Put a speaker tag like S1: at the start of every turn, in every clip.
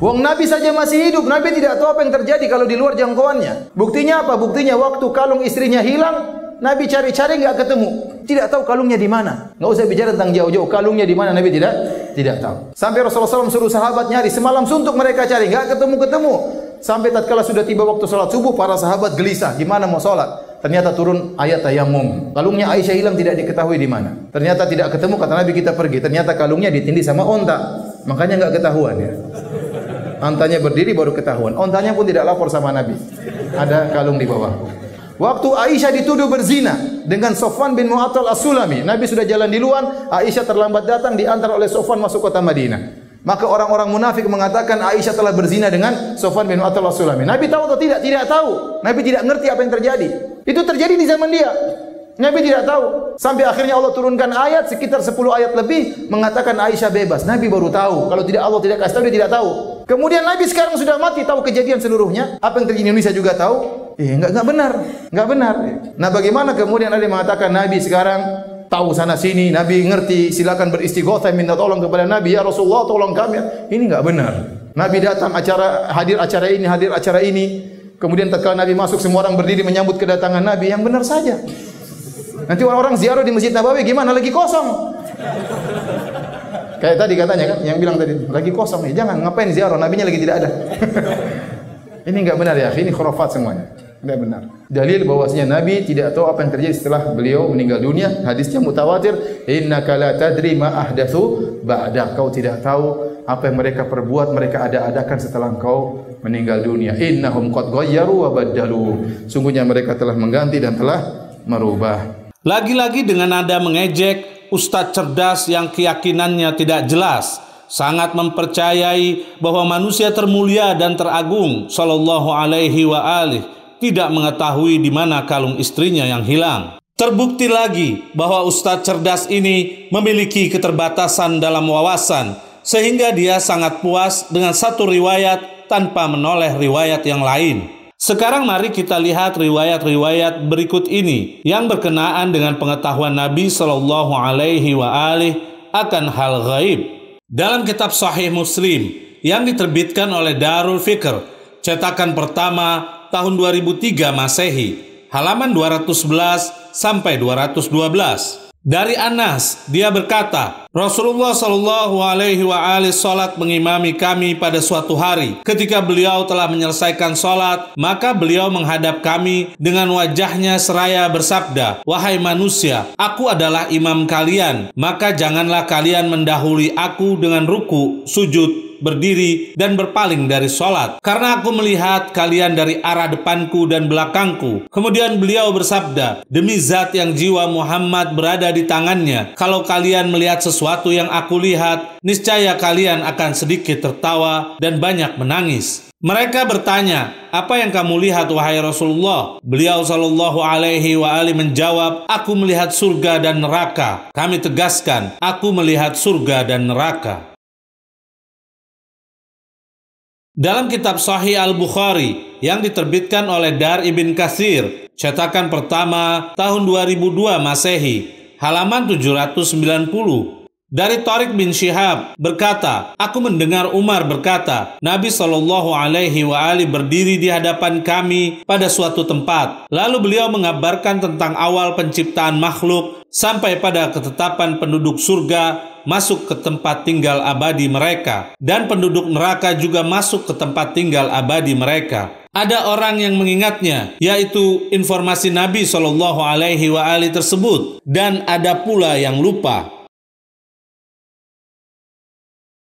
S1: Wong Nabi saja masih hidup, Nabi tidak tahu apa yang terjadi kalau di luar jangkauannya. Buktinya apa? Buktinya waktu kalung istrinya hilang, Nabi cari-cari nggak ketemu. Tidak tahu kalungnya di mana. Nggak usah bicara tentang jauh-jauh, kalungnya di mana Nabi tidak tahu. Sampai Rasulullah SAW suruh sahabat nyari, semalam suntuk mereka cari, nggak ketemu-ketemu. Sampai tatkala sudah tiba waktu sholat subuh, para sahabat gelisah, gimana mau sholat? Ternyata turun ayat tayammum. Kalungnya Aisyah hilang, tidak diketahui di mana. Ternyata tidak ketemu, kata Nabi kita pergi. Ternyata kalungnya ditindih sama onta. Makanya nggak ketahuan ya. Ontanya berdiri baru ketahuan. Ontanya pun tidak lapor sama Nabi. Ada kalung di bawah. Waktu Aisyah dituduh berzina dengan Sofwan bin Mu'attal As-Sulami. Nabi sudah jalan di luar, Aisyah terlambat datang, diantar oleh Sofwan masuk kota Madinah. Maka orang-orang munafik mengatakan Aisyah telah berzina dengan Sofwan bin Mu'attal As-Sulami. Nabi tahu atau tidak? Tidak tahu. Nabi tidak ngerti apa yang terjadi. Itu terjadi di zaman dia. Nabi tidak tahu. Sampai akhirnya Allah turunkan ayat sekitar 10 ayat lebih mengatakan Aisyah bebas. Nabi baru tahu. Kalau tidak Allah tidak kasih tahu, dia tidak tahu. Kemudian Nabi sekarang sudah mati, tahu kejadian seluruhnya. Apa yang terjadi di Indonesia juga tahu. Enggak benar. Enggak benar. Nah, bagaimana kemudian ada yang mengatakan Nabi sekarang tahu sana sini, Nabi ngerti, silakan beristighotsah minta tolong kepada Nabi, ya Rasulullah tolong kami. Ini enggak benar. Nabi datang hadir acara ini. Kemudian tatkala Nabi masuk, semua orang berdiri menyambut kedatangan Nabi. Yang benar saja. Nanti orang-orang ziarah di Masjid Nabawi gimana? Lagi kosong. Kayak tadi katanya kan, yang bilang tadi lagi kosong nih. Jangan ngapain ziarah, nabinya lagi tidak ada. Ini enggak benar ya, ini khurafat semuanya. Enggak benar. Dalil bahwasanya Nabi tidak tahu apa yang terjadi setelah beliau meninggal dunia. Hadisnya mutawatir, innaka la tadri ma ahdatsu ba'da. Kau tidak tahu apa yang mereka perbuat, mereka ada-adakan setelah engkau meninggal dunia. Innahum qad ghayyaru wa baddalu. Sungguhnya mereka telah mengganti dan telah merubah.
S2: Lagi-lagi dengan nada mengejek, ustadz cerdas yang keyakinannya tidak jelas, sangat mempercayai bahwa manusia termulia dan teragung sallallahu alaihi wa alihi tidak mengetahui di mana kalung istrinya yang hilang. Terbukti lagi bahwa ustadz cerdas ini memiliki keterbatasan dalam wawasan, sehingga dia sangat puas dengan satu riwayat tanpa menoleh riwayat yang lain. Sekarang mari kita lihat riwayat-riwayat berikut ini yang berkenaan dengan pengetahuan Nabi Shallallahu Alaihi Wasallam akan hal gaib. Dalam kitab Sahih Muslim yang diterbitkan oleh Darul Fikr, cetakan pertama tahun 2003 Masehi, halaman 211 sampai 212. Dari Anas, dia berkata, Rasulullah Shallallahu Alaihi Wasallam salat mengimami kami pada suatu hari. Ketika beliau telah menyelesaikan salat, maka beliau menghadap kami dengan wajahnya seraya bersabda, wahai manusia, aku adalah imam kalian, maka janganlah kalian mendahului aku dengan ruku, sujud, berdiri, dan berpaling dari sholat, karena aku melihat kalian dari arah depanku dan belakangku. Kemudian beliau bersabda, demi zat yang jiwa Muhammad berada di tangannya, kalau kalian melihat sesuatu yang aku lihat, niscaya kalian akan sedikit tertawa dan banyak menangis. Mereka bertanya, apa yang kamu lihat wahai Rasulullah? Beliau Shallallahu Alaihi Wasallam menjawab, aku melihat surga dan neraka. Kami tegaskan, aku melihat surga dan neraka. Dalam kitab Sahih Al-Bukhari yang diterbitkan oleh Dar Ibn Katsir, cetakan pertama tahun 2002 Masehi, halaman 790. Dari Tariq bin Syihab berkata, aku mendengar Umar berkata, Nabi Shallallahu Alaihi Wasallam berdiri di hadapan kami pada suatu tempat. Lalu beliau mengabarkan tentang awal penciptaan makhluk sampai pada ketetapan penduduk surga masuk ke tempat tinggal abadi mereka, dan penduduk neraka juga masuk ke tempat tinggal abadi mereka. Ada orang yang mengingatnya, yaitu informasi Nabi Shallallahu Alaihi Wasallam tersebut, dan ada pula yang lupa.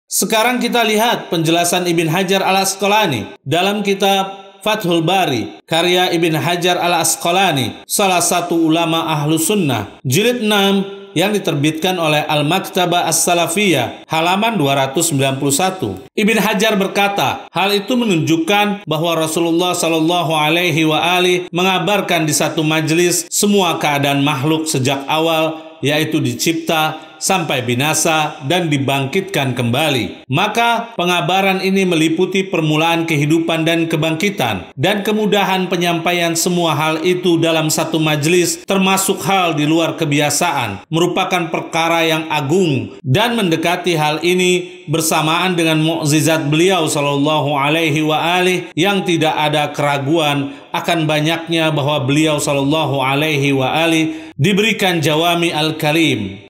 S2: Sekarang kita lihat penjelasan Ibn Hajar Al-Asqalani dalam kitab Fathul Bari, karya Ibn Hajar Al-Asqalani, salah satu ulama ahlu sunnah, jilid 6, yang diterbitkan oleh Al-Maktabah As-Salafiyah, halaman 291. Ibn Hajar berkata, hal itu menunjukkan bahwa Rasulullah Shallallahu Alaihi Wasallam mengabarkan di satu majelis semua keadaan makhluk sejak awal yaitu dicipta sampai binasa dan dibangkitkan kembali. Maka pengabaran ini meliputi permulaan kehidupan dan kebangkitan, dan kemudahan penyampaian semua hal itu dalam satu majelis, termasuk hal di luar kebiasaan, merupakan perkara yang agung, dan mendekati hal ini bersamaan dengan mukjizat beliau sallallahu alaihi wa alihi yang tidak ada keraguan akan banyaknya bahwa beliau sallallahu alaihi wa alihi diberikan jawami al-kalim.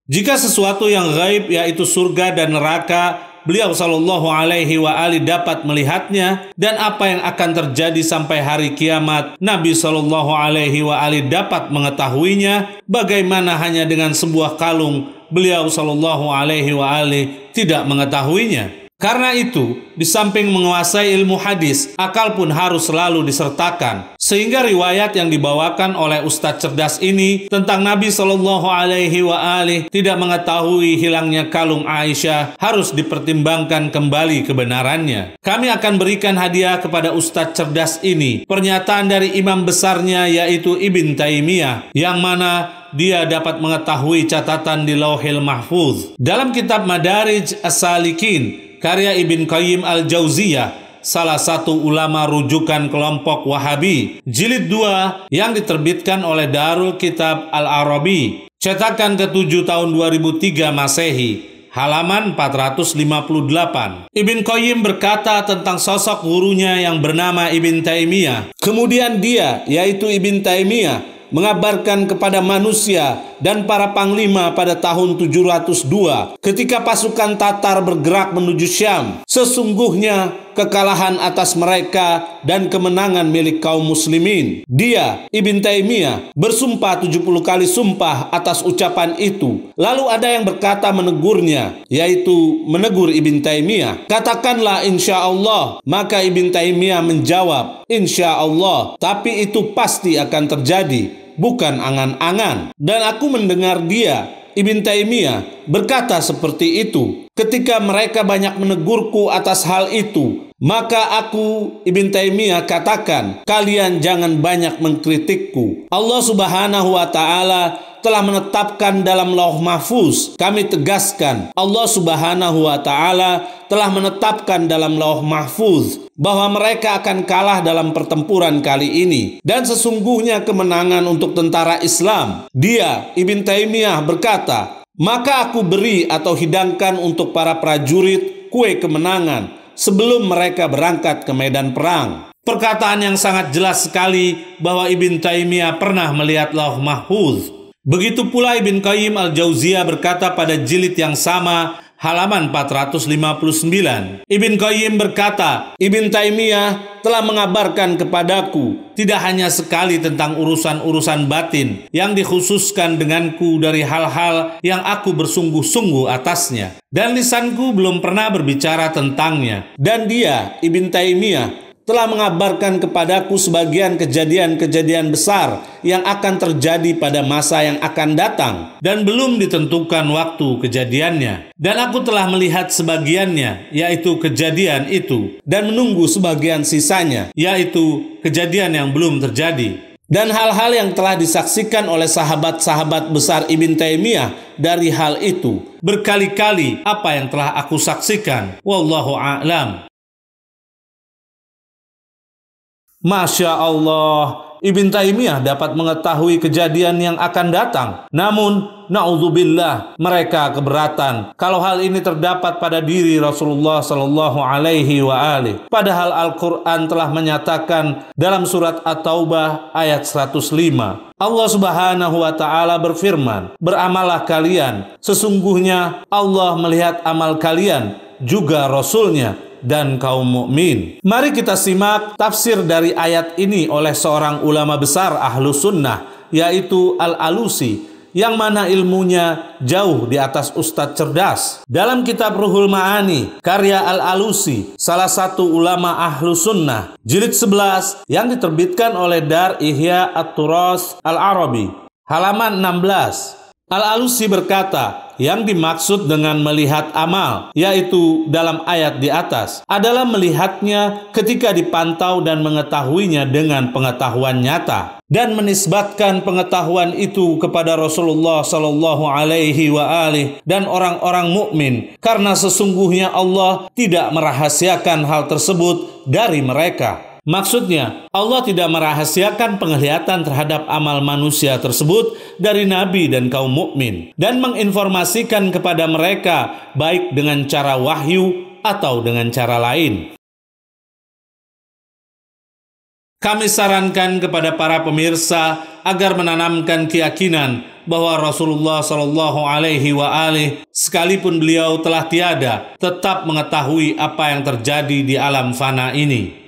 S2: Jika sesuatu yang gaib yaitu surga dan neraka, beliau sallallahu alaihi wa alihi dapat melihatnya, dan apa yang akan terjadi sampai hari kiamat, Nabi sallallahu alaihi wa alihi dapat mengetahuinya. Bagaimana hanya dengan sebuah kalung beliau sallallahu alaihi wa alihi tidak mengetahuinya? Karena itu, di samping menguasai ilmu hadis, akal pun harus selalu disertakan. Sehingga riwayat yang dibawakan oleh Ustadz cerdas ini tentang Nabi Shallallahu Alaihi Wasallam tidak mengetahui hilangnya kalung Aisyah harus dipertimbangkan kembali kebenarannya. Kami akan berikan hadiah kepada Ustadz cerdas ini pernyataan dari imam besarnya yaitu Ibn Taimiyah, yang mana dia dapat mengetahui catatan di Lauhil Mahfuz. Dalam kitab Madarij As-Salikin karya Ibn Qayyim Al-Jauziyah, salah satu ulama rujukan kelompok Wahabi, jilid 2 yang diterbitkan oleh Darul Kitab Al-Arabi, cetakan ke-7 tahun 2003 Masehi, halaman 458. Ibn Qayyim berkata tentang sosok gurunya yang bernama Ibn Taimiyah. Kemudian dia, yaitu Ibn Taimiyah, mengabarkan kepada manusia dan para panglima pada tahun 702 ketika pasukan Tatar bergerak menuju Syam. Sesungguhnya kekalahan atas mereka dan kemenangan milik kaum muslimin. Dia, Ibn Taimiyah, bersumpah 70 kali sumpah atas ucapan itu. Lalu ada yang berkata menegurnya, yaitu menegur Ibn Taimiyah, "Katakanlah insya Allah." Maka Ibn Taimiyah menjawab, "Insya Allah, tapi itu pasti akan terjadi, bukan angan-angan." Dan aku mendengar dia, Ibn Taimiyah, berkata seperti itu. Ketika mereka banyak menegurku atas hal itu, maka aku, Ibn Taimiyah, katakan, kalian jangan banyak mengkritikku. Allah Subhanahu wa Ta'ala telah menetapkan dalam Lauh Mahfuz. Kami tegaskan, Allah Subhanahu wa Ta'ala telah menetapkan dalam Lauh Mahfuz bahwa mereka akan kalah dalam pertempuran kali ini, dan sesungguhnya kemenangan untuk tentara Islam. Dia, Ibn Taimiyah, berkata, maka aku beri atau hidangkan untuk para prajurit kue kemenangan sebelum mereka berangkat ke medan perang. Perkataan yang sangat jelas sekali bahwa Ibn Taimiyah pernah melihat Lauh Mahfuz. Begitu pula Ibn Qayyim Al-Jauziyah berkata pada jilid yang sama, halaman 459. Ibn Qayyim berkata, Ibn Taimiyah telah mengabarkan kepadaku tidak hanya sekali tentang urusan-urusan batin yang dikhususkan denganku dari hal-hal yang aku bersungguh-sungguh atasnya, dan lisanku belum pernah berbicara tentangnya. Dan dia, Ibn Taimiyah, telah mengabarkan kepadaku sebagian kejadian-kejadian besar yang akan terjadi pada masa yang akan datang, dan belum ditentukan waktu kejadiannya. Dan aku telah melihat sebagiannya, yaitu kejadian itu, dan menunggu sebagian sisanya, yaitu kejadian yang belum terjadi. Dan hal-hal yang telah disaksikan oleh sahabat-sahabat besar Ibn Taimiyah dari hal itu. Berkali-kali apa yang telah aku saksikan. Wallahu a'lam. Masya Allah, Ibn Taimiyah dapat mengetahui kejadian yang akan datang. Namun, na'udzubillah, mereka keberatan kalau hal ini terdapat pada diri Rasulullah Sallallahu Alaihi Wasallam. Padahal Al-Quran telah menyatakan dalam surat At-Taubah ayat 105. Allah Subhanahu wa Ta'ala berfirman, "Beramallah kalian, sesungguhnya Allah melihat amal kalian, juga Rasulnya dan kaum mukmin." Mari kita simak tafsir dari ayat ini oleh seorang ulama besar ahlu sunnah, yaitu Al-Alusi, yang mana ilmunya jauh di atas Ustadz cerdas. Dalam kitab Ruhul Ma'ani karya Al-Alusi, salah satu ulama ahlu sunnah, jilid 11 yang diterbitkan oleh Dar Ihya At-Turas Al-Arabi, halaman 16. Al-Alusi berkata, yang dimaksud dengan melihat amal, yaitu dalam ayat di atas, adalah melihatnya ketika dipantau dan mengetahuinya dengan pengetahuan nyata. dan menisbatkan pengetahuan itu kepada Rasulullah sallallahu alaihi wa alihi dan orang-orang mukmin, karena sesungguhnya Allah tidak merahasiakan hal tersebut dari mereka. Maksudnya, Allah tidak merahasiakan penglihatan terhadap amal manusia tersebut dari Nabi dan kaum mukmin, dan menginformasikan kepada mereka baik dengan cara wahyu atau dengan cara lain. Kami sarankan kepada para pemirsa agar menanamkan keyakinan bahwa Rasulullah Shallallahu Alaihi Wasallam, sekalipun beliau telah tiada, tetap mengetahui apa yang terjadi di alam fana ini.